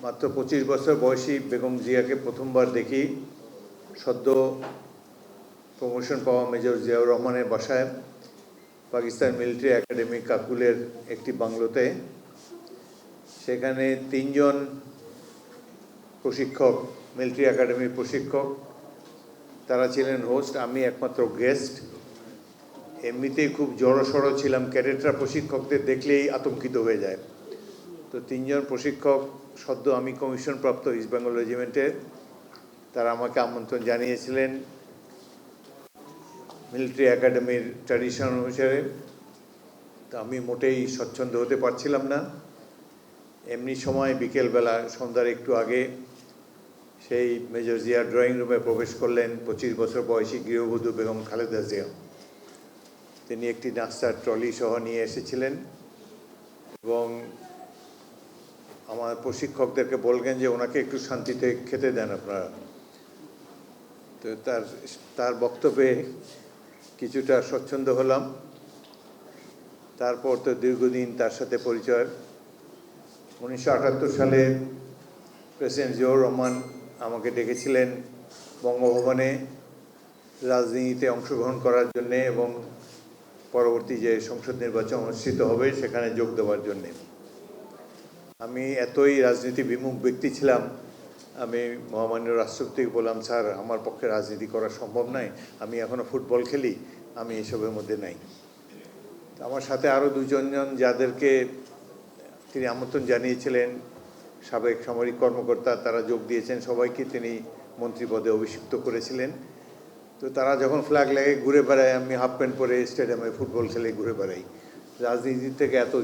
মাত্র 25 বছর বয়সী বেগম জিয়াকে প্রথমবার দেখি সদ্য প্রমোশন পাওয়া মেজর জিয়াউর রহমানের বাসায় পাকিস্তান মিলিটারি একাডেমি কাকুলের একটি বাংলোতে। সেখানে 3 জন প্রশিক্ষক, মিলিটারি একাডেমির প্রশিক্ষক, তারা ছিলেন হোস্ট, আমি একমাত্র গেস্ট। এমনিতেই খুব জড়সড় ছিলাম, ক্যাডেটরা প্রশিক্ষকদের দেখলেই আতঙ্কিত হয়ে যায়। তো 3 জন প্রশিক্ষক, সদ্য আমি কমিশনপ্রাপ্ত ইস্ট বেঙ্গল রেজিমেন্টের, তারা আমাকে আমন্ত্রণ জানিয়েছিলেন মিলিটারি একাডেমির ট্র্যাডিশন অনুসারে। তো আমি মোটেই স্বচ্ছন্দ হতে পারছিলাম না। এমনি সময় বিকেলবেলা সন্ধ্যার একটু আগে সেই মেজর জিয়ার ড্রয়িং রুমে প্রবেশ করলেন 25 বছর বয়সী গৃহবধূ বেগম খালেদা জিয়া। তিনি একটি নাস্তার ট্রলি সহ নিয়ে এসেছিলেন এবং আমার প্রশিক্ষকদেরকে বললেন যে ওনাকে একটু শান্তিতে খেতে দেন আপনারা। তো তার বক্তব্যে কিছুটা স্বচ্ছন্দ হলাম। তারপর তো দীর্ঘদিন তার সাথে পরিচয়। 1978 সালে প্রেসিডেন্ট জিয়াউর রহমান আমাকে ডেকেছিলেন বঙ্গভবনে রাজনীতিতে অংশগ্রহণ করার জন্যে এবং পরবর্তী যে সংসদ নির্বাচন অনুষ্ঠিত হবে সেখানে যোগ দেওয়ার জন্যে। আমি এতই রাজনীতি বিমুখ ব্যক্তি ছিলাম, আমি মহামান্য রাষ্ট্রপতিকে বললাম, স্যার আমার পক্ষে রাজনীতি করা সম্ভব নয়, আমি এখনও ফুটবল খেলি, আমি এসবের মধ্যে নাই। আমার সাথে আরও 2 জন যাদেরকে তিনি আমন্ত্রণ জানিয়েছিলেন, সাবেক সামরিক কর্মকর্তা, তারা যোগ দিয়েছেন। সবাইকে তিনি মন্ত্রী পদে অভিষিক্ত করেছিলেন। তো তারা যখন ফ্ল্যাগ লাগে ঘুরে বেড়ায়, আমি হাফ প্যান্ট পরে স্টেডিয়ামে ফুটবল খেলে ঘুরে বেড়াই। রাজনীতি থেকে এত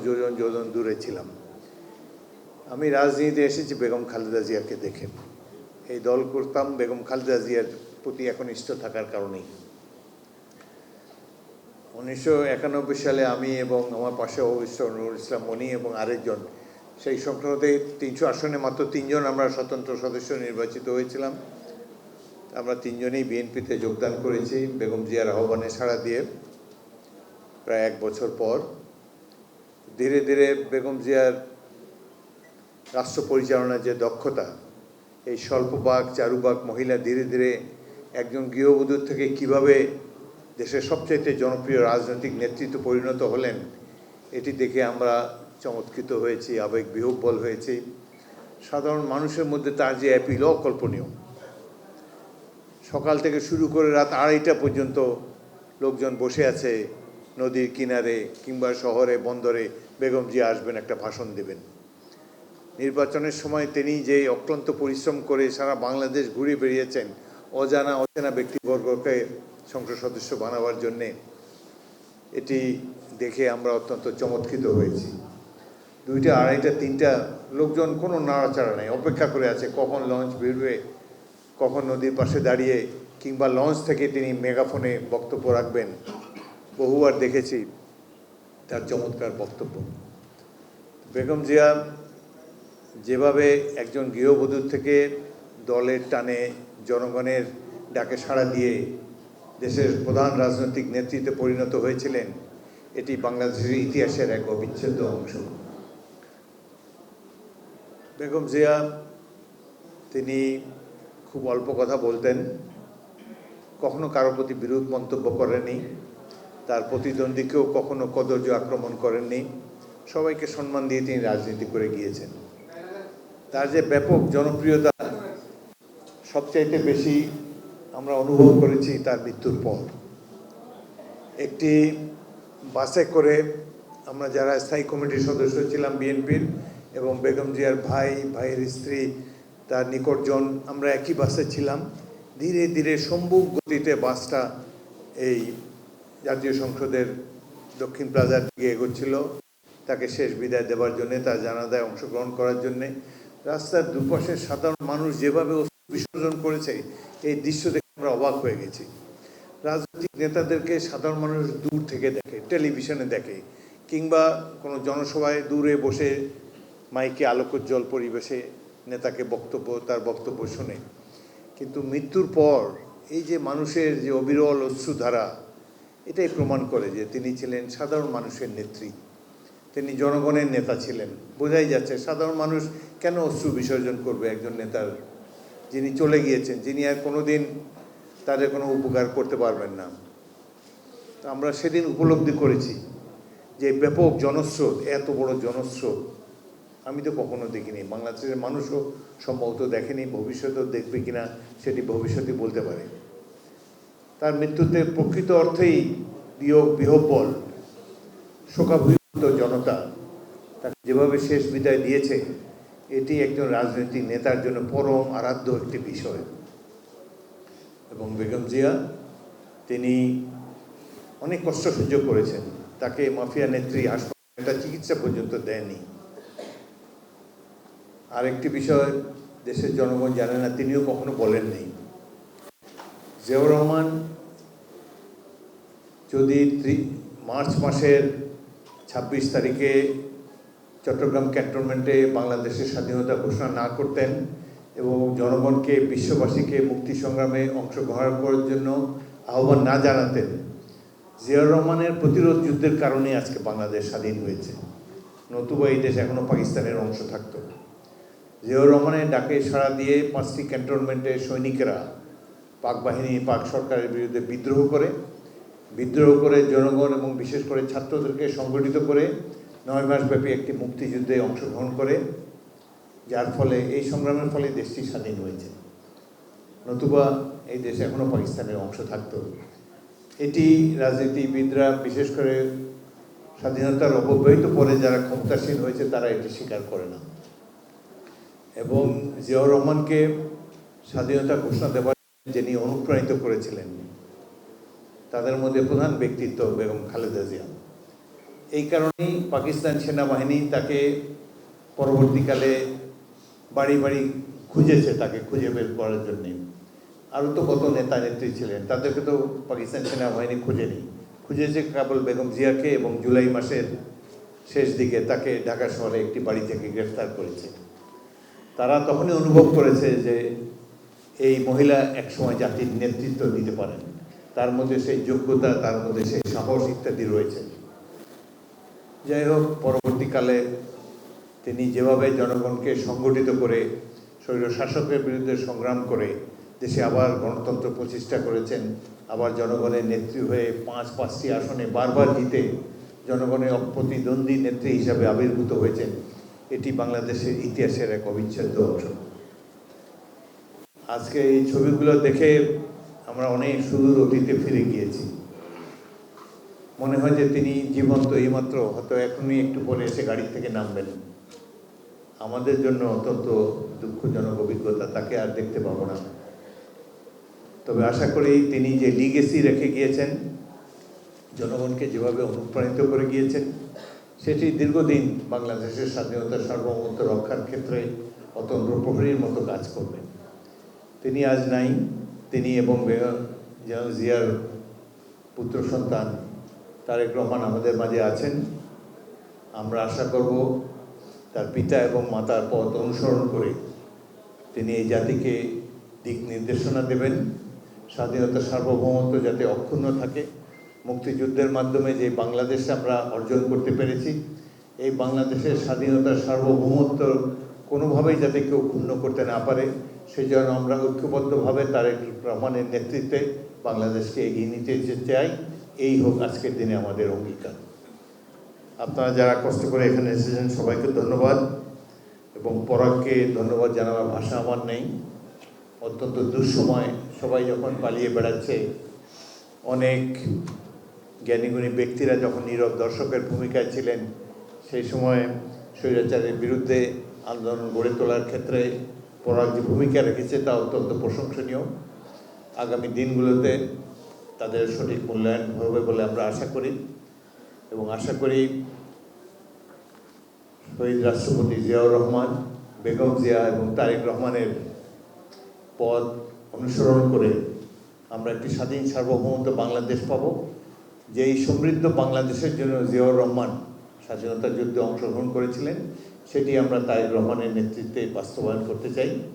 যোজন দূরে ছিলাম। আমি রাজনীতিতে এসেছি বেগম খালেদা জিয়াকে দেখে। এই দল করতাম বেগম খালেদা জিয়ার প্রতি একনিষ্ঠ থাকার কারণেই। 1991 সালে আমি এবং আমার পাশে অবস্থ নুরুল ইসলাম মনি এবং আরেকজন, সেই সংসদে 300 আসনে মাত্র 3 জন আমরা স্বতন্ত্র সদস্য নির্বাচিত হয়েছিলাম। আমরা 3 জনেই বিএনপিতে যোগদান করেছি বেগম জিয়ার আহ্বানে সাড়া দিয়ে। প্রায় 1 বছর পর ধীরে ধীরে বেগম জিয়ার রাষ্ট্র পরিচালনার যে দক্ষতা, এই স্বল্পবাক চারুবাক মহিলা ধীরে ধীরে একজন গৃহবধূর থেকে কিভাবে দেশের সবচাইতে জনপ্রিয় রাজনৈতিক নেতৃত্ব পরিণত হলেন, এটি দেখে আমরা চমৎকৃত হয়েছি, আবেগ বিহ্বল হয়েছি। সাধারণ মানুষের মধ্যে তার যে অ্যাপিল অকল্পনীয়। সকাল থেকে শুরু করে রাত 2:30টা পর্যন্ত লোকজন বসে আছে নদীর কিনারে কিংবা শহরে বন্দরে, বেগম জিয়া আসবেন, একটা ভাষণ দেবেন। নির্বাচনের সময় তিনি যে অক্লান্ত পরিশ্রম করে সারা বাংলাদেশ ঘুরে বেরিয়েছেন অচেনা ব্যক্তিবর্গকে সংসদ সদস্য বানাবার জন্যে, এটি দেখে আমরা অত্যন্ত চমৎকৃত হয়েছি। 2টা, 2:30টা, 3টা লোকজন কোনো নাড়াচাড়া নেই, অপেক্ষা করে আছে কখন লঞ্চ বেরোবে, কখন নদীর পাশে দাঁড়িয়ে কিংবা লঞ্চ থেকে তিনি মেগাফোনে বক্তব্য রাখবেন। বহুবার দেখেছি তার চমৎকার বক্তব্য। বেগম জিয়া যেভাবে একজন গৃহবধূর থেকে দলের টানে জনগণের ডাকে সাড়া দিয়ে দেশের প্রধান রাজনৈতিক নেতৃত্বে পরিণত হয়েছিলেন, এটি বাংলাদেশের ইতিহাসের এক অবিচ্ছেদ্য অংশ। বেগম জিয়া তিনি খুব অল্প কথা বলতেন, কখনো কারো প্রতি বিরূপ মন্তব্য করেননি, তার প্রতিদ্বন্দ্বীকেও কখনো কদর্য আক্রমণ করেননি, সবাইকে সম্মান দিয়ে তিনি রাজনীতি করে গিয়েছেন। তার যে ব্যাপক জনপ্রিয়তা সবচাইতে বেশি আমরা অনুভব করেছি তার মৃত্যুর পর। একটি বাসে করে আমরা যারা স্থায়ী কমিটির সদস্য ছিলাম বিএনপির এবং বেগম জিয়ার ভাইয়ের স্ত্রী, তার নিকটজন, আমরা একই বাসে ছিলাম। ধীরে ধীরে সম্মুখ গতিতে বাসটা এই জাতীয় সংসদের দক্ষিণ প্লাজার দিকে এগোচ্ছিল তাকে শেষ বিদায় দেওয়ার জন্যে, তার জানাজায় অংশগ্রহণ করার জন্যে। রাস্তার দুপাশে সাধারণ মানুষ যেভাবে বিসর্জন করেছে, এই দৃশ্য দেখে আমরা অবাক হয়ে গেছি। রাজনৈতিক নেতাদেরকে সাধারণ মানুষ দূর থেকে দেখে, টেলিভিশনে দেখে, কিংবা কোনো জনসভায় দূরে বসে মাইকে আলোকোজ্জ্বল পরিবেশে নেতাকে তার বক্তব্য শুনে। কিন্তু মৃত্যুর পর এই যে মানুষের যে অবিরল অশ্রুধারা, এটাই প্রমাণ করে যে তিনি ছিলেন সাধারণ মানুষের নেত্রী। তিনি জনগণের নেতা ছিলেন। বোঝাই যাচ্ছে সাধারণ মানুষ কেন অশ্রু বিসর্জন করবে একজন নেতার, যিনি চলে গিয়েছেন, যিনি আর কোনো দিন তাদের কোনো উপকার করতে পারবেন না। আমরা সেদিন উপলব্ধি করেছি যে ব্যাপক জনস্রোত, এত বড় জনস্রোত আমি তো কখনো দেখিনি, বাংলাদেশের মানুষও সম্ভবত দেখেনি, ভবিষ্যতেও দেখবে কিনা সেটি ভবিষ্যতে বলতে পারে। তার মৃত্যুতে প্রকৃত অর্থেই বিহ্বল শোকাভিভূত জনতা তাকে যেভাবে শেষ বিদায় দিয়েছে, এটি একজন রাজনৈতিক নেতার জন্য পরম আরাধ্য একটি বিষয়। এবং বেগম জিয়া তিনি অনেক কষ্ট সহ্য করেছেন, তাকে মাফিয়া নেত্রী হাসপাতালে চিকিৎসা পর্যন্ত দেয়নি। আরেকটি বিষয় দেশের জনগণ জানে না, তিনিও কখনো বলেননি, জিয়াউর রহমান যদি মার্চ মাসের ২৬ তারিখে চট্টগ্রাম ক্যান্টনমেন্টে বাংলাদেশের স্বাধীনতা ঘোষণা না করতেন এবং জনগণকে, বিশ্ববাসীকে মুক্তি সংগ্রামে অংশগ্রহণ করার জন্য আহ্বান না জানাতেন, জিয়াউর রহমানের প্রতিরোধ যুদ্ধের কারণে আজকে বাংলাদেশ স্বাধীন হয়েছে, নতুবা এই দেশ এখনও পাকিস্তানের অংশ থাকত। জিয়াউর রহমানের ডাকে সাড়া দিয়ে 5টি ক্যান্টনমেন্টের সৈনিকেরা পাক বাহিনী, পাক সরকারের বিরুদ্ধে বিদ্রোহ করে জনগণ এবং বিশেষ করে ছাত্রদেরকে সংগঠিত করে 9 মাসব্যাপী একটি মুক্তিযুদ্ধে অংশগ্রহণ করে, যার ফলে এই সংগ্রামের ফলে দেশটি স্বাধীন হয়েছে, নতুবা এই দেশ এখনও পাকিস্তানের অংশ থাকত। এটি রাজনীতিবিদরা, বিশেষ করে স্বাধীনতার অব্যবহিত পরে যারা ক্ষমতাসীন হয়েছে, তারা এটি স্বীকার করে না। এবং জিয়াউর রহমানকে স্বাধীনতা ঘোষণা দেওয়ার যিনি অনুপ্রাণিত করেছিলেন, তাদের মধ্যে প্রধান ব্যক্তিত্ব বেগম খালেদা জিয়া। এই কারণেই পাকিস্তান সেনাবাহিনী তাকে পরবর্তীকালে বাড়ি বাড়ি খুঁজেছে, তাকে খুঁজে বের করার জন্যে। আরও তো কত নেতা নেত্রী ছিলেন, তাদেরকে তো পাকিস্তান সেনাবাহিনী খুঁজেছে কেবল বেগম জিয়াকে, এবং জুলাই মাসের শেষ দিকে তাকে ঢাকা শহরে একটি বাড়ি থেকে গ্রেফতার করেছে। তারা তখনই অনুভব করেছে যে এই মহিলা একসময় জাতির নেতৃত্ব দিতে পারেন, তার মধ্যে সেই যোগ্যতা, তার মধ্যে সেই সাহস ইত্যাদি রয়েছে। যাই হোক, পরবর্তীকালে তিনি যেভাবে জনগণকে সংগঠিত করে স্বৈর শাসকের বিরুদ্ধে সংগ্রাম করে দেশে আবার গণতন্ত্র প্রতিষ্ঠা করেছেন, আবার জনগণের নেত্রী হয়ে 5টি আসনে বারবার জিতে জনগণের অপ্রতিদ্বন্দ্বী নেত্রী হিসাবে আবির্ভূত হয়েছেন, এটি বাংলাদেশের ইতিহাসের এক অবিচ্ছেদ্য অংশ। আজকে এই ছবিগুলো দেখে আমরা অনেক সুদূর অতীতে ফিরে গিয়েছি। মনে হয় যে তিনি জীবন্ত, এইমাত্র হয়তো এখনই একটু পরে এসে গাড়ি থেকে নামবেন। আমাদের জন্য অত্যন্ত দুঃখজনক অভিজ্ঞতা, তাকে আর দেখতে পাবো না। তবে আশা করি তিনি যে লিগেসি রেখে গিয়েছেন, জনগণকে যেভাবে অনুপ্রাণিত করে গিয়েছেন, সেটি দীর্ঘদিন বাংলাদেশের স্বাধীনতা সার্বভৌমত্ব রক্ষার ক্ষেত্রে অতন্দ্র প্রহরীর মতো কাজ করবেন। তিনি আজ নাই, তিনি এবং বেগম জিয়ার পুত্র সন্তান তারেক রহমান আমাদের মাঝে আছেন। আমরা আশা করব তার পিতা এবং মাতার পথ অনুসরণ করে তিনি এই জাতিকে দিক নির্দেশনা দেবেন, স্বাধীনতা সার্বভৌমত্ব যাতে অক্ষুণ্ণ থাকে। মুক্তিযুদ্ধের মাধ্যমে যে বাংলাদেশ আমরা অর্জন করতে পেরেছি, এই বাংলাদেশের স্বাধীনতার সার্বভৌমত্ব কোনোভাবেই যাতে কেউ ক্ষুণ্ণ করতে না পারে, সেজন্য আমরা ঐক্যবদ্ধভাবে তারেক রহমানের নেতৃত্বে বাংলাদেশকে এগিয়ে নিতে চাই। এই হোক আজকের দিনে আমাদের অঙ্গীকার। আপনারা যারা কষ্ট করে এখানে এসেছেন সবাইকে ধন্যবাদ, এবং পরাগকে ধন্যবাদ জানাবার ভাষা আমার নেই। অত্যন্ত দুঃসময়, সবাই যখন পালিয়ে বেড়াচ্ছে, অনেক জ্ঞানীগুণী ব্যক্তিরা যখন নীরব দর্শকের ভূমিকায় ছিলেন, সেই সময় স্বৈরাচারের বিরুদ্ধে আন্দোলন গড়ে তোলার ক্ষেত্রে পরাগ যে ভূমিকা রেখেছে তা অত্যন্ত প্রশংসনীয়। আগামী দিনগুলোতে তাদের সঠিক মূল্যায়ন হবে বলে আমরা আশা করি, এবং আশা করি শহীদ রাষ্ট্রপতি জিয়াউর রহমান, বেগম জিয়া এবং তারেক রহমানের পথ অনুসরণ করে আমরা একটি স্বাধীন সার্বভৌমত্ব বাংলাদেশ পাব। যেই সমৃদ্ধ বাংলাদেশের জন্য জিয়াউর রহমান স্বাধীনতা যুদ্ধে অংশগ্রহণ করেছিলেন, সেটি আমরা তারেক রহমানের নেতৃত্বে বাস্তবায়ন করতে চাই।